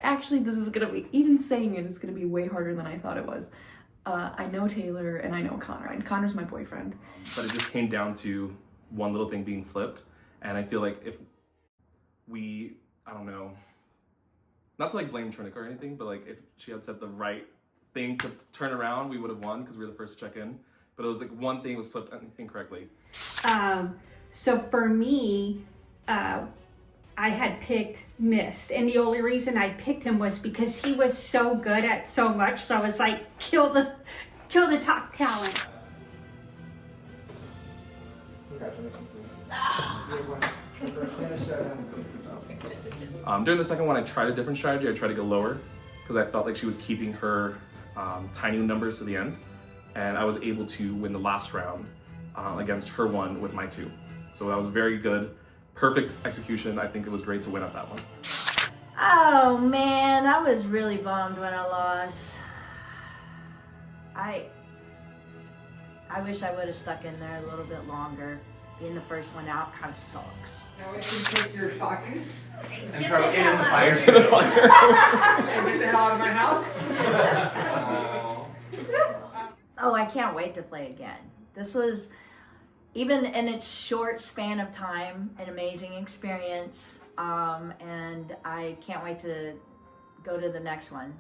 Actually, this is gonna be, even saying it, it's gonna be way harder than I thought it was. I know Taylor and I know Connor, and Connor's my boyfriend. But it just came down to one little thing being flipped, and I feel like if we, I don't know, not to like blame Trinica or anything, but like if she had said the right thing to turn around, we would have won because we were the first to check in. But it was like one thing was flipped incorrectly. So for me, I had picked Mist, and the only reason I picked him was because he was so good at so much. So I was like, kill the top talent. During the second one, I tried a different strategy. I tried to go lower because I felt like she was keeping her tiny numbers to the end, and I was able to win the last round against her one with my 2. So that was very good. Perfect execution. I think it was great to win at that one. Oh man, I was really bummed when I lost. I wish I would have stuck in there a little bit longer. Being the first one out kind of sucks. Now we can take your shotgun and Get throw the it in hell the out. fire. To the fire. And get the hell out of my house. Oh, I can't wait to play again. This was, even in its short span of time, an amazing experience. And I can't wait to go to the next one.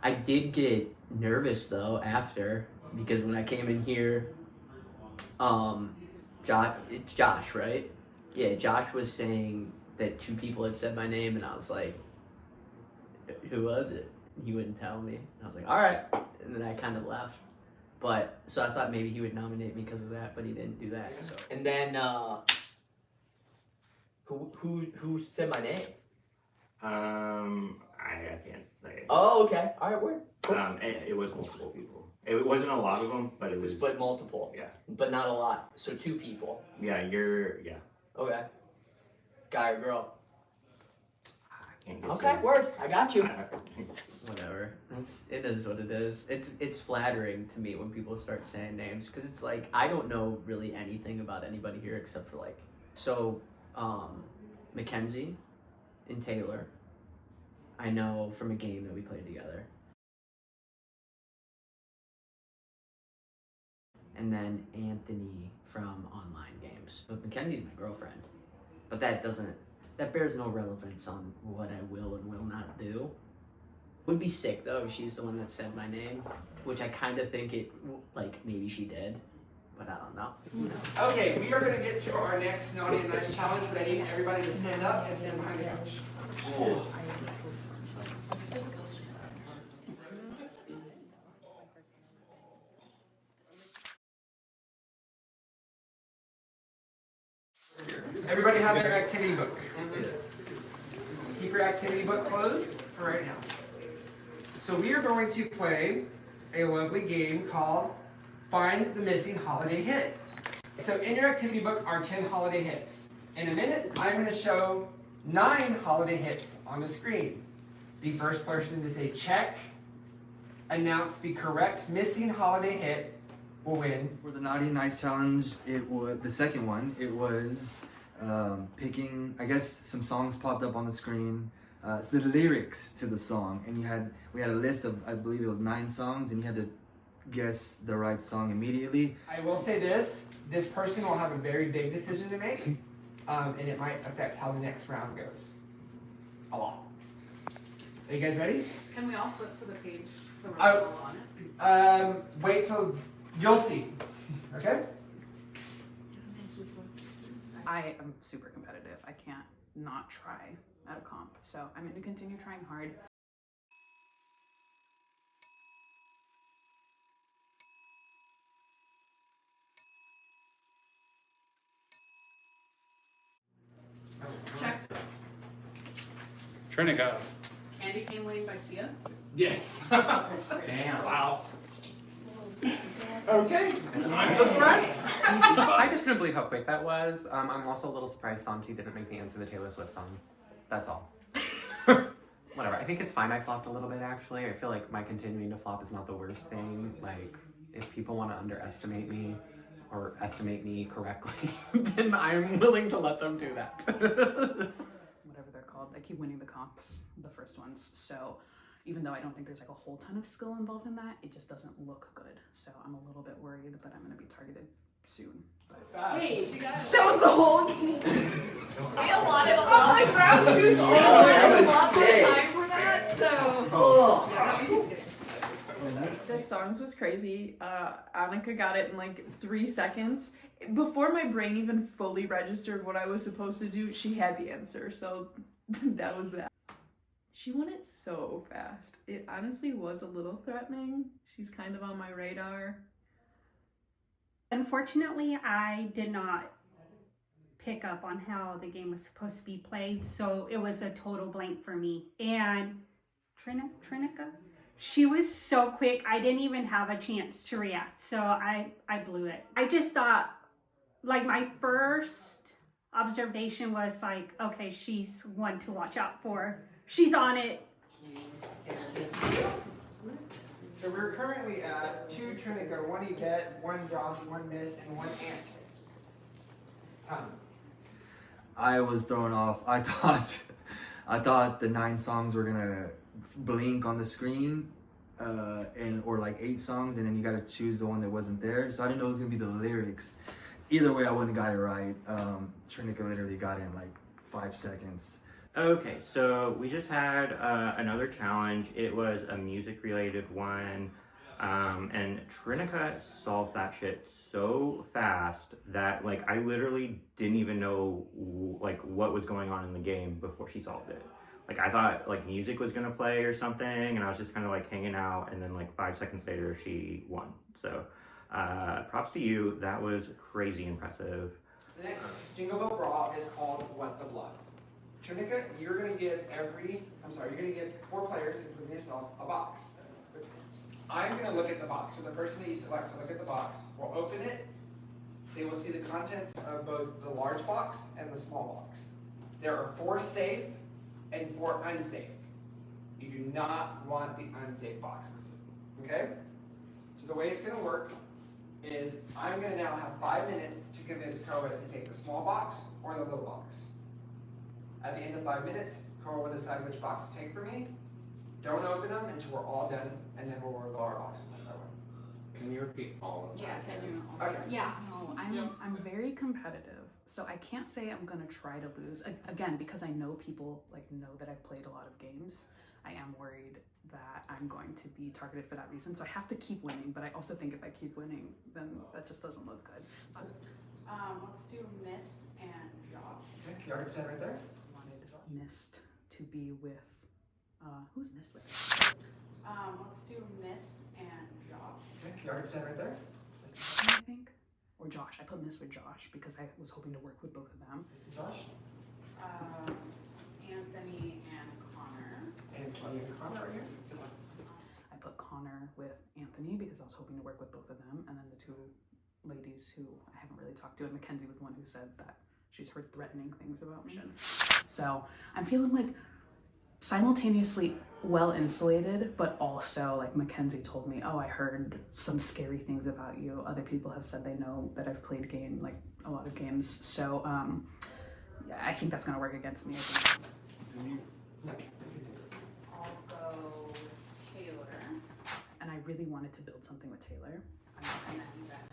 I did get nervous though after, because when I came in here, Josh, right? Yeah, Josh was saying that 2 people had said my name, and I was like, who was it? He wouldn't tell me. I was like, all right, and then I kind of left. But so I thought maybe he would nominate me because of that, but he didn't do that. So. And then who said my name? I can't say. Oh, okay. All right, word. Cool. It was multiple people. It wasn't a lot of them, but it was. But multiple. Yeah. But not a lot. So 2 people. Yeah, yeah. Okay. Guy or girl? I can't get Okay, you. word. I got you. I- Whatever. It is what it is. It's flattering to me when people start saying names, because it's like I don't know really anything about anybody here except for like Mackenzie and Taylor. I know from a game that we played together. And then Anthony from online games. But Mackenzie's my girlfriend. But that bears no relevance on what I will and will not do. Would be sick though if she's the one that said my name, which I kind of think maybe she did, but I don't know. Okay, we are going to get to our next Naughty and Nice challenge, but I need everybody to stand up and stand behind the couch. Everybody have their activity book. Keep your activity book closed for right now. So we are going to play a lovely game called Find the Missing Holiday Hit. So in your activity book are 10 holiday hits. In a minute, I'm going to show 9 holiday hits on the screen. The first person to say check, announce the correct missing holiday hit, will win. For the Naughty and Nice challenge, it was the second one. It was picking. I guess some songs popped up on the screen. It's the lyrics to the song, and we had a list of, I believe it was 9 songs, and you had to guess the right song immediately. I will say this person will have a very big decision to make, and it might affect how the next round goes. A lot. Are you guys ready? Can we all flip to the page so we're all on it? Wait till you'll see. Okay? I am super competitive. I can't not try at a comp. So I'm going to continue trying hard. Check. Trinica. Candy Cane Lane by Sia. Yes. Damn. Wow. Okay. That's one of the threats. I just couldn't believe how quick that was. I'm also a little surprised Santi didn't make me answer the Taylor Swift song. That's all. Whatever. I think it's fine I flopped a little bit, actually. I feel like my continuing to flop is not the worst thing. Like, if people want to underestimate me or estimate me correctly, then I'm willing to let them do that. Whatever they're called. I keep winning the comps, the first ones. So even though I don't think there's like a whole ton of skill involved in that, it just doesn't look good. So I'm a little bit worried that I'm going to be targeted soon. Hey, that was the whole game. We allotted a lot of round twos. We allotted a lot more time for that, so. The songs was crazy. Annika got it in like 3 seconds. Before my brain even fully registered what I was supposed to do, she had the answer. So that was that. She won it so fast. It honestly was a little threatening. She's kind of on my radar. Unfortunately, I did not pick up on how the game was supposed to be played, so it was a total blank for me. And Trinica, she was so quick, I didn't even have a chance to react, so I blew it. I just thought, like, my first observation was like, okay, she's one to watch out for. She's on it. So we're currently at 2 Trinica, 1 Yvette, 1 Josh, 1 Miss, and 1 Ant. Tom. I was thrown off. I thought the 9 songs were gonna blink on the screen, or like 8 songs, and then you gotta choose the one that wasn't there. So I didn't know it was gonna be the lyrics. Either way, I wouldn't have got it right. Trinica literally got it in like 5 seconds. Okay, so we just had another challenge. It was a music-related one, and Trinica solved that shit so fast that like I literally didn't even know like what was going on in the game before she solved it. Like I thought like music was gonna play or something, and I was just kind of like hanging out, and then like 5 seconds later she won. So props to you. That was crazy impressive. The next Jingle Bell Brawl is called What the Bluff. Trinica, you're gonna give 4 players, including yourself, a box. I'm gonna look at the box. So the person that you select to look at the box will open it. They will see the contents of both the large box and the small box. There are 4 safe and 4 unsafe. You do not want the unsafe boxes, okay? So the way it's gonna work is I'm gonna now have 5 minutes to convince Koa to take the small box or the little box. At the end of 5 minutes, Koa will decide which box to take for me. Don't open them until we're all done, and then we'll reveal our boxes one by one. Can you repeat all of that? Yeah, can you? Okay. Yeah. No, I'm very competitive, so I can't say I'm gonna try to lose. Again, because I know people like know that I've played a lot of games. I am worried that I'm going to be targeted for that reason, so I have to keep winning. But I also think if I keep winning, then that just doesn't look good. Let's do Miss and Josh. Okay, you already stand right there. Missed to be with who's Missed with? Let's do Miss and Josh. Okay, you already stand right there. I think, or Josh. I put Miss with Josh because I was hoping to work with both of them. Josh. Anthony and Connor. Anthony and Connor right here. I put Connor with Anthony because I was hoping to work with both of them, and then the 2 ladies who I haven't really talked to, and Mackenzie was the one who said that she's heard threatening things about me. So I'm feeling like simultaneously well insulated, but also like Mackenzie told me, oh, I heard some scary things about you. Other people have said they know that I've played a lot of games. So yeah, I think that's gonna work against me. I'll go Taylor, and I really wanted to build something with Taylor. I'm not gonna do that.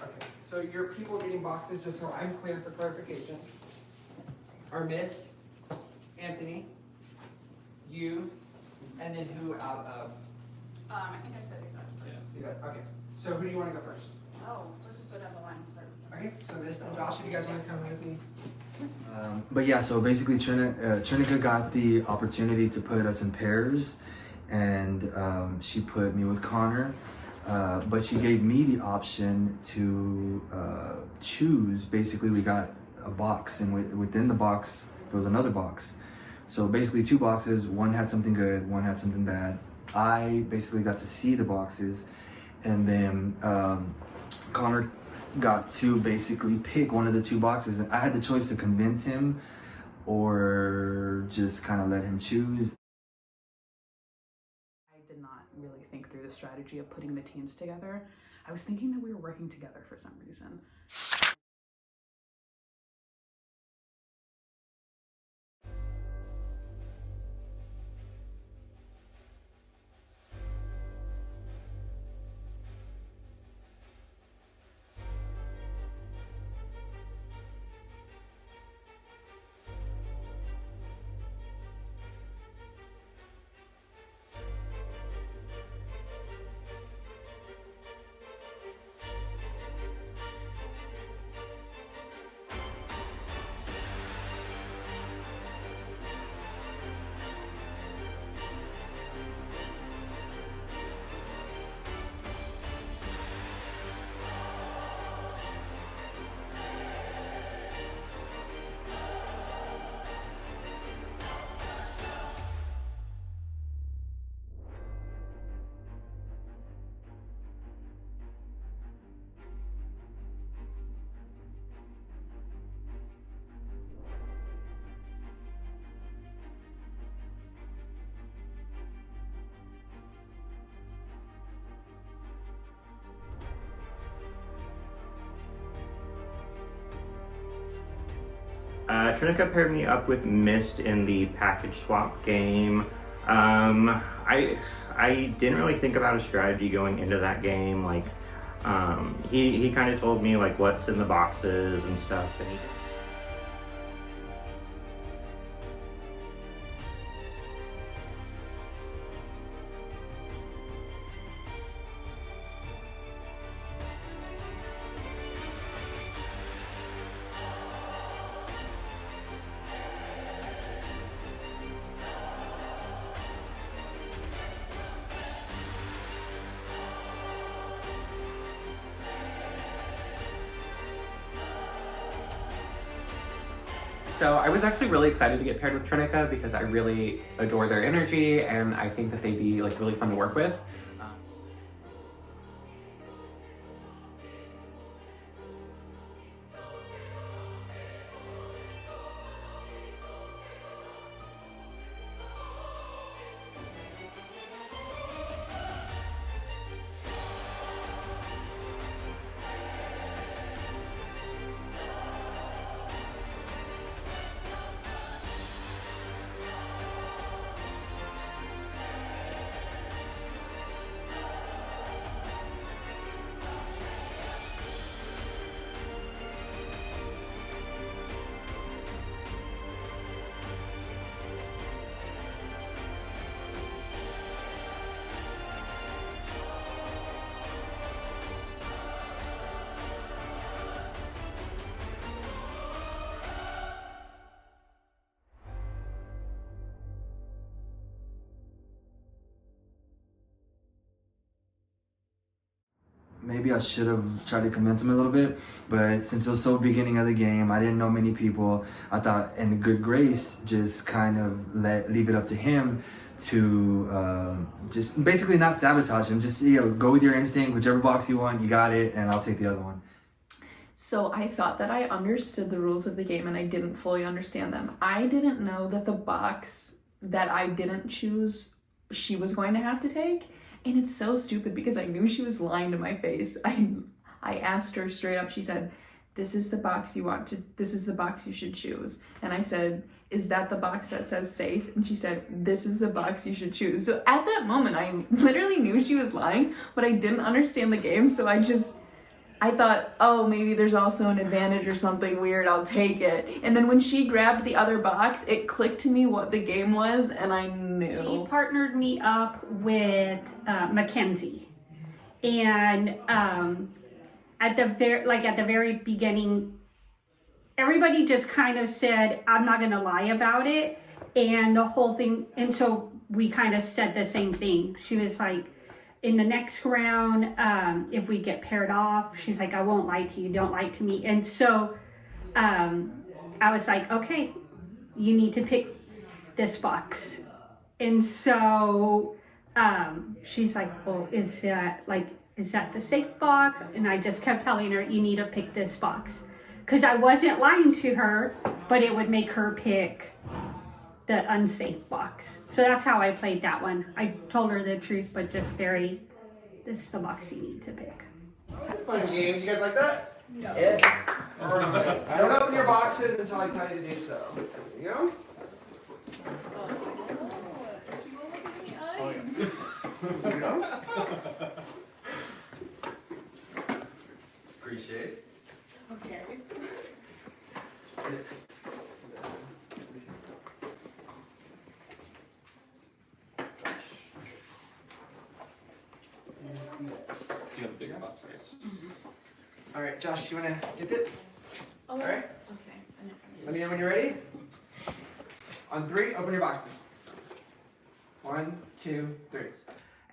Okay, so your people getting boxes, just so I'm clear for clarification, are Mist, Anthony, you, and then who out of? I think I said it first. You got- Okay, so who do you want to go first? Oh, let's just go down the line and start with Okay, so Mist and Josh, if you guys want to come with me. But yeah, so basically Trinica got the opportunity to put us in pairs, and she put me with Connor, but she gave me the option to choose. Basically, we got a box, and within the box there was another box. So basically 2 boxes, one had something good, one had something bad. I basically got to see the boxes, and then Connor got to basically pick one of the 2 boxes, and I had the choice to convince him or just kind of let him choose. I did not really think through the strategy of putting the teams together. I was thinking that we were working together for some reason. Trinica paired me up with Mist in the package swap game. I didn't really think about a strategy going into that game. Like, he kind of told me like what's in the boxes and stuff, and he So I was actually really excited to get paired with Trinica because I really adore their energy, and I think that they'd be like really fun to work with. Maybe I should have tried to convince him a little bit, but since it was so beginning of the game, I didn't know many people. I thought, in good grace, just kind of leave it up to him to just basically not sabotage him. Just go with your instinct, whichever box you want, you got it, and I'll take the other one. So I thought that I understood the rules of the game and I didn't fully understand them. I didn't know that the box that I didn't choose she was going to have to take. And it's so stupid because I knew she was lying to my face. I asked her straight up, she said, this is the box you should choose. And I said, is that the box that says safe? And she said, this is the box you should choose. So at that moment, I literally knew she was lying, but I didn't understand the game. So I thought, oh, maybe there's also an advantage or something weird, I'll take it. And then when she grabbed the other box, it clicked to me what the game was, and I knew. She partnered me up with Mackenzie. And at the very beginning, everybody just kind of said, I'm not gonna lie about it. And the whole thing, and so we kind of said the same thing. She was like, in the next round, if we get paired off, she's like, I won't lie to you, don't lie to me. And so I was like, okay, you need to pick this box. And so she's like, well, is that the safe box? And I just kept telling her, you need to pick this box. Because I wasn't lying to her, but it would make her pick the unsafe box. So that's how I played that one. I told her the truth, but just this is the box you need to pick. That was a fun game. You guys like that? Yeah. Alright. Don't open your boxes until I tell you to do so. There you go. There you go. Appreciate. Okay. Yes. You have a bigger box, right? All right, Josh, you want to get it? Oh, All right. okay. Let me know when you're ready. On 3, open your boxes. 1, 2, 3.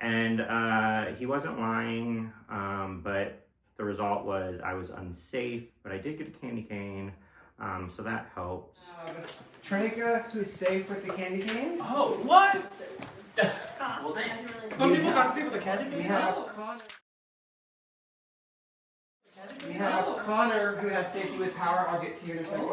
And he wasn't lying, but the result was I was unsafe, but I did get a candy cane, so that helps. Trinica, who's safe with the candy cane. Oh, what? Well, damn. Some people got safe with a candy We cane? have Connor. We have Connor, who has safety with power. I'll get to you in a second.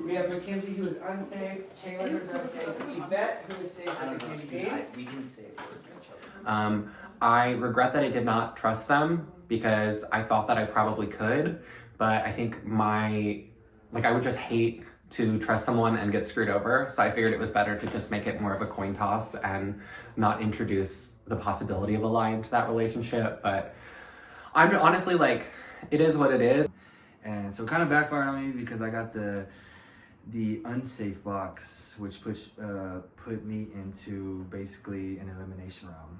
We have Mackenzie, who is unsafe. Taylor, who is unsafe. Yvette, who is safe with the candy cane. We didn't say it was each other. I regret that I did not trust them because I thought that I probably could, but I think I would just hate to trust someone and get screwed over, so I figured it was better to just make it more of a coin toss and not introduce the possibility of a lie into that relationship. But I'm honestly it is what it is. And so it kind of backfired on me because I got the unsafe box, which put me into basically an elimination round.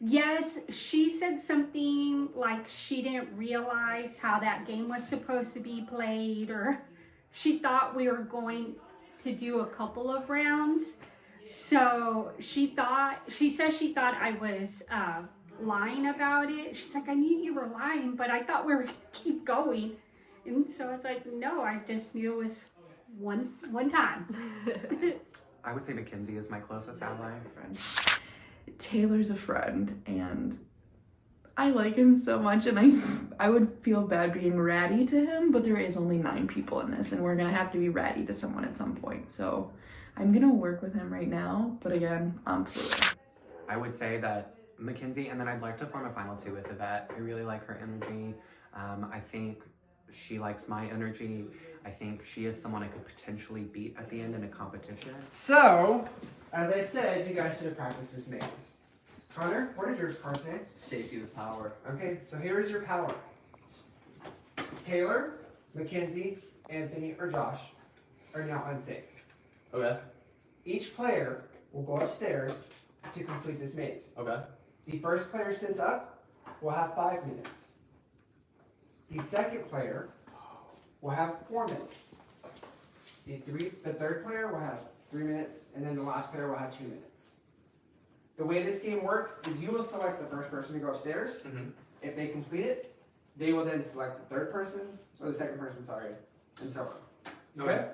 Yes, she said something like she didn't realize how that game was supposed to be played, or she thought we were going to do a couple of rounds. So she said she thought I was lying about it. She's like, I knew you were lying, but I thought we were gonna keep going. And so I was like, no, I just knew it was one time. I would say Mackenzie is my closest ally. Taylor's a friend, and I like him so much, and I would feel bad being ratty to him, but there is only 9 people in this, and we're gonna have to be ratty to someone at some point. So I'm gonna work with him right now, but again, I'm fluid. I would say that Mackenzie, and then I'd like to form a final 2 with Yvette. I really like her energy. I think she likes my energy. I think she is someone I could potentially beat at the end in a competition. So, as I said, you guys should have practiced this maze. Connor, what did your card say? Safety with power. Okay, so here is your power. Taylor, Mackenzie, Anthony, or Josh are now unsafe. Okay. Each player will go upstairs to complete this maze. Okay. The first player sent up will have 5 minutes. The second player will have 4 minutes. The third player will have 3 minutes, and then the last player will have 2 minutes. The way this game works is you will select the first person to go upstairs. Mm-hmm. If they complete it, they will then select the third person, or the second person, sorry, and so on. Okay?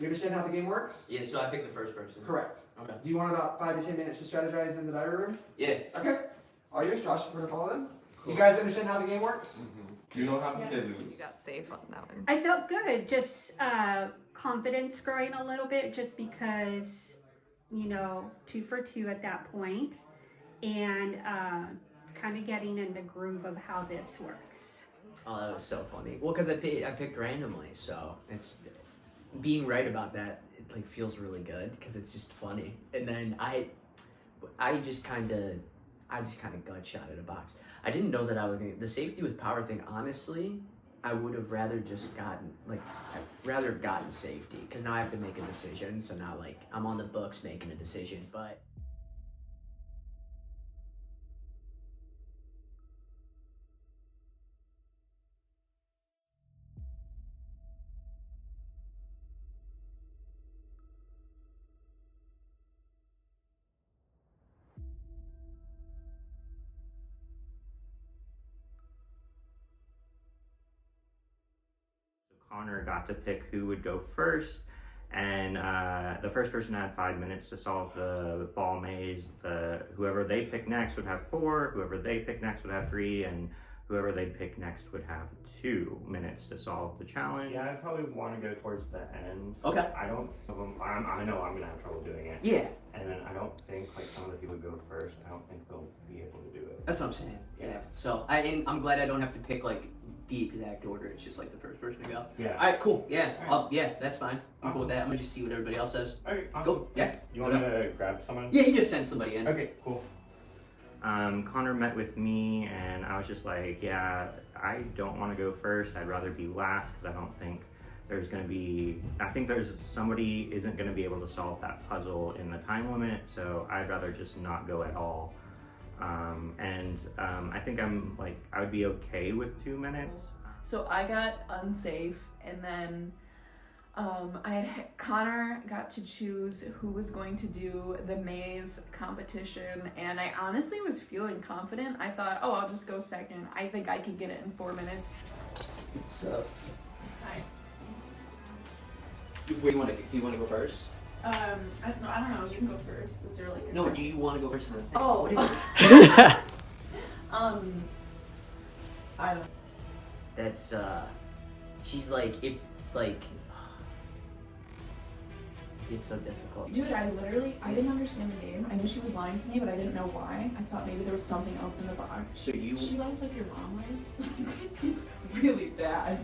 You understand how the game works? Yeah, so I picked the first person. Correct. Okay. Do you want about 5 to 10 minutes to strategize in the diary room? Yeah. Okay. All yours, Josh, if you want to follow them. Cool. You guys understand how the game works? Do you know how to lose? You got safe on that one. I felt good, just confidence growing a little bit, just because you know, 2 for 2 at that point, and kind of getting in the groove of how this works. Oh, that was so funny. Well, because I picked randomly, so it's being right about that. It like feels really good because it's just funny. And then I just kind of gut shot at a box. I didn't know that I was the safety with power thing. Honestly, I would have rather just gotten I'd rather have gotten safety because now I have to make a decision. So now like I'm on the books making a decision, but. Connor got to pick who would go first, and the first person had 5 minutes to solve the ball maze. Whoever they picked next would have 4, whoever they picked next would have 3, and whoever they picked next would have 2 minutes to solve the challenge. Yeah, I'd probably want to go towards the end. Okay. I know I'm gonna have trouble doing it. Yeah. And then I don't think like some of the people who go first, I don't think they'll be able to do it. That's what I'm saying. Yeah. So I'm glad I don't have to pick like the exact order. It's just like the first person to go. Yeah. All right. Cool. Yeah. All Yeah. That's fine. I'm cool with that. I'm gonna just see what everybody else says. Okay. Awesome. Cool. Yeah. You want me to grab someone? Yeah. You just send somebody in. Okay. Cool. Connor met with me, and I was just like, yeah, I don't want to go first. I'd rather be last because I don't think there's going to be, I think there's somebody isn't going to be able to solve that puzzle in the time limit, so I'd rather just not go at all. I think I would be okay with 2 minutes. So I got unsafe, and then Connor got to choose who was going to do the maze competition, and I honestly was feeling confident. I thought, oh, I'll just go second. I think I could get it in 4 minutes. So, Hi. do you want to go first? I don't know. You can go first. Is there like a No. Do you want to go first? Oh. I don't. That's she's like if like. It's so difficult. Dude, I didn't understand the game. I knew she was lying to me, but I didn't know why. I thought maybe there was something else in the box. So you... She lies like your mom lies. It's really bad.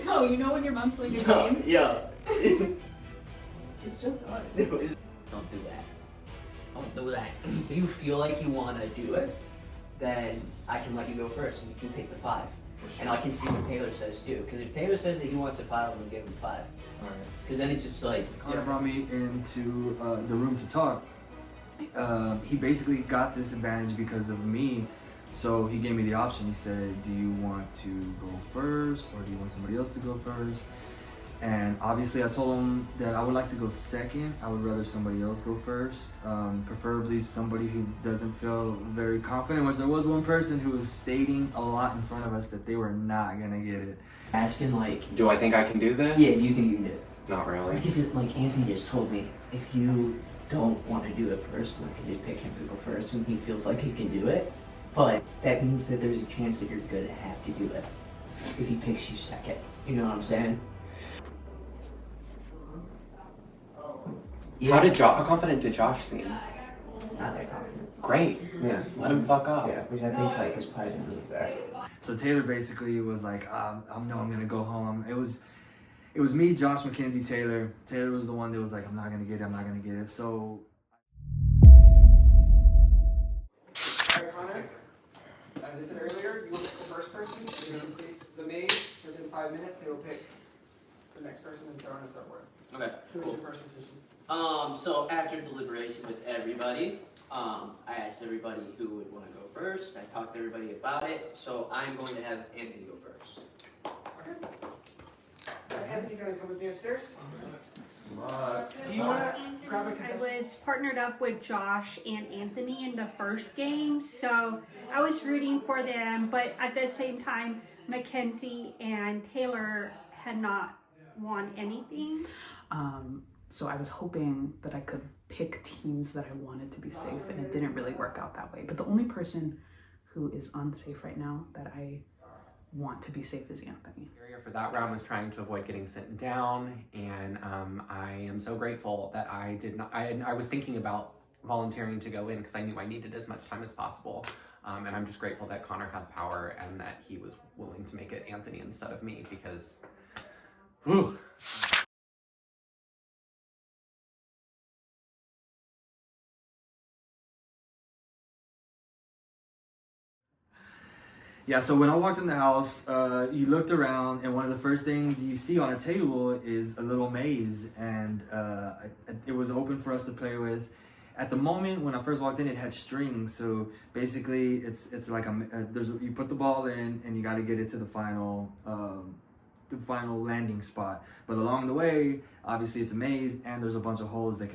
No, you know when your mom's playing your game? Yeah. It's just us. Don't do that. Don't do that. If you feel like you want to do it, then I can let you go first and you can take the 5. And I can see what Taylor says too. Because if Taylor says that he wants a 5, I'm going to give him 5. Because then it's just like... Connor brought me into the room to talk. He basically got this advantage because of me. So he gave me the option. He said, do you want to go first or do you want somebody else to go first? And obviously I told him that I would like to go second. I would rather somebody else go first. Preferably somebody who doesn't feel very confident, which there was one person who was stating a lot in front of us that they were not gonna get it. Asking like... Do I think I can do this? Yeah, do you think you can do it? Not really. Because like Anthony just told me, if you don't want to do it first, then I can just pick him to go first and he feels like he can do it. But that means that there's a chance that you're gonna have to do it if he picks you second. You know what I'm saying? Yeah. How confident did Josh seem? Not that confident. Great. Yeah. Let him fuck up. Yeah, which I think like is probably really fair. So Taylor basically was like, I'm gonna go home. It was me, Josh, Mackenzie, Taylor. Taylor was the one that was like, I'm not gonna get it. So. Alright, Connor. As I said earlier, you will pick the first person. If they complete the maze within 5 minutes, they will pick the next person and so on and so forth. Okay. Who was your first decision? So after deliberation with everybody, I asked everybody who would want to go first. I talked to everybody about it. So I'm going to have Anthony go first. Okay. Anthony, you gonna come with me upstairs? Do you wanna grab a I contestant? was partnered up with Josh and Anthony in the first game, so I was rooting for them, but at the same time, Mackenzie and Taylor had not won anything. So I was hoping that I could pick teams that I wanted to be safe, and it didn't really work out that way. But the only person who is unsafe right now that I want to be safe as Anthony. Area for that round was trying to avoid getting sent down, and I am so grateful that I did not. I was thinking about volunteering to go in because I knew I needed as much time as possible, and I'm just grateful that Connor had power and that he was willing to make it Anthony instead of me because, whew. Yeah, so when I walked in the house, you looked around, and one of the first things you see on a table is a little maze, and it was open for us to play with. At the moment when I first walked in, it had strings, so basically it's like you put the ball in, and you got to get it to the final landing spot. But along the way, obviously it's a maze, and there's a bunch of holes that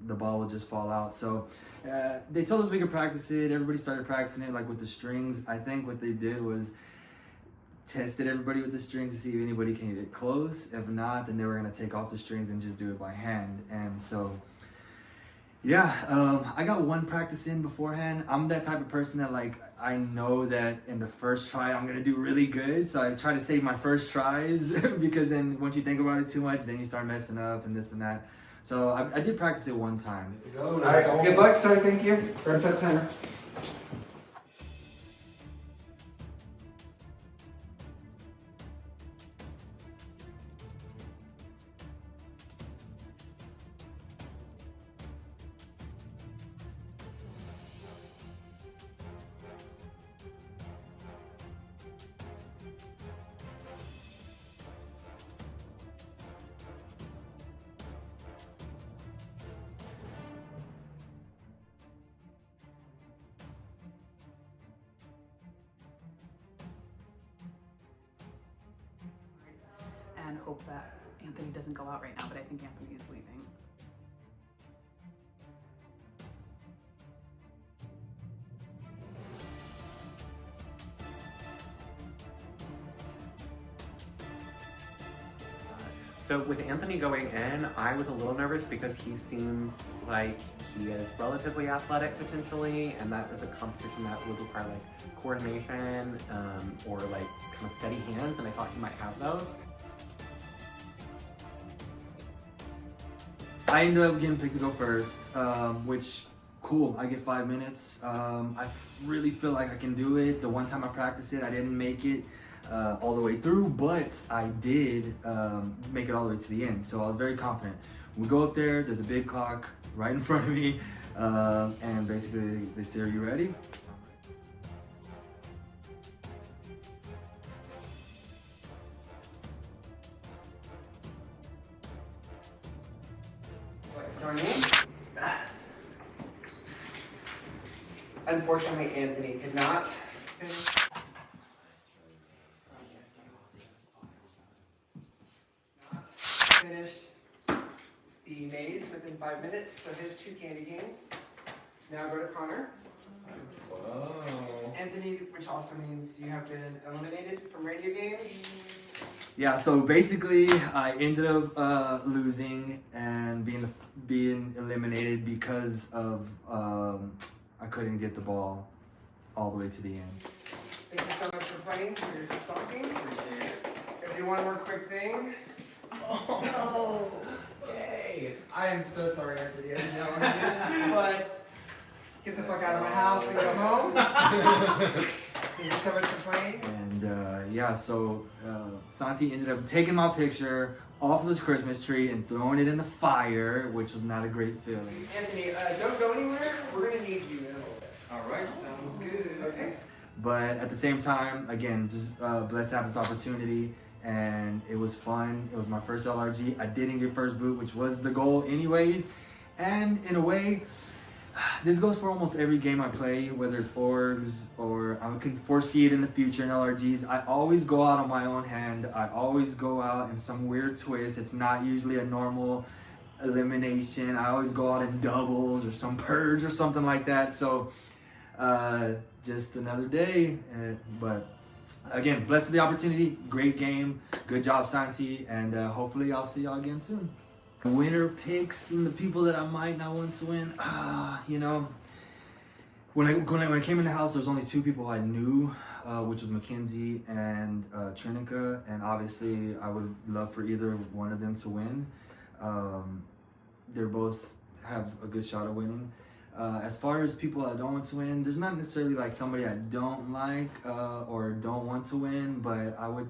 the ball will just fall out. So they told us we could practice it. Everybody started practicing it, like with the strings. I think what they did was tested everybody with the strings to see if anybody can get close. If not, then they were gonna take off the strings and just do it by hand. And so, yeah, I got one practice in beforehand. I'm that type of person that I know that in the first try I'm gonna do really good. So I try to save my first tries because then once you think about it too much, then you start messing up and this and that. So I did practice it one time. All right, good luck, sir. Thank you. Start set timer. And hope that Anthony doesn't go out right now, but I think Anthony is leaving. So with Anthony going in, I was a little nervous because he seems like he is relatively athletic potentially, and that is a competition that would require coordination or kind of steady hands, and I thought he might have those. I ended up getting picked to go first, which, cool, I get 5 minutes. I really feel like I can do it. The one time I practiced it, I didn't make it all the way through, but I did make it all the way to the end, so I was very confident. We go up there, there's a big clock right in front of me, and basically they say, "Are you ready?" Unfortunately, Anthony could not finish. Finished the maze within 5 minutes, so his 2 candy canes. Now go to Connor. Wow. Anthony, which also means you have been eliminated from Reindeer games. Yeah, so basically I ended up losing and being eliminated because of I couldn't get the ball all the way to the end. Thank you so much for playing. Here's the stocking. Appreciate it. Gonna do one more quick thing. Oh no. Yay! I am so sorry, Anthony. I didn't know what it is, but get the fuck out of my house and go home. Thank you so much for playing. And yeah, so Santi ended up taking my picture off of this Christmas tree and throwing it in the fire, which was not a great feeling. Anthony, don't go anywhere. We're gonna need you in a little bit. All right, sounds good. Okay. But at the same time, again, just blessed to have this opportunity, and it was fun. It was my first LRG. I didn't get first boot, which was the goal anyways. And in a way, this goes for almost every game I play, whether it's orgs or I can foresee it in the future in LRGs. I always go out on my own hand. I always go out in some weird twist. It's not usually a normal elimination. I always go out in doubles or some purge or something like that. So just another day. But again, blessed with the opportunity. Great game. Good job, Santi. And hopefully I'll see y'all again soon. Winner picks and the people that I might not want to win, you know, when I came in the house, there was only 2 people I knew, which was Mackenzie and Trinica, and obviously I would love for either one of them to win. They both have a good shot of winning. As far as people I don't want to win, there's not necessarily like somebody I don't like or don't want to win, but I would,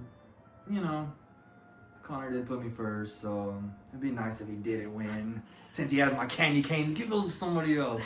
Connor did put me first, so it'd be nice if he didn't win. Since he has my candy canes, give those to somebody else.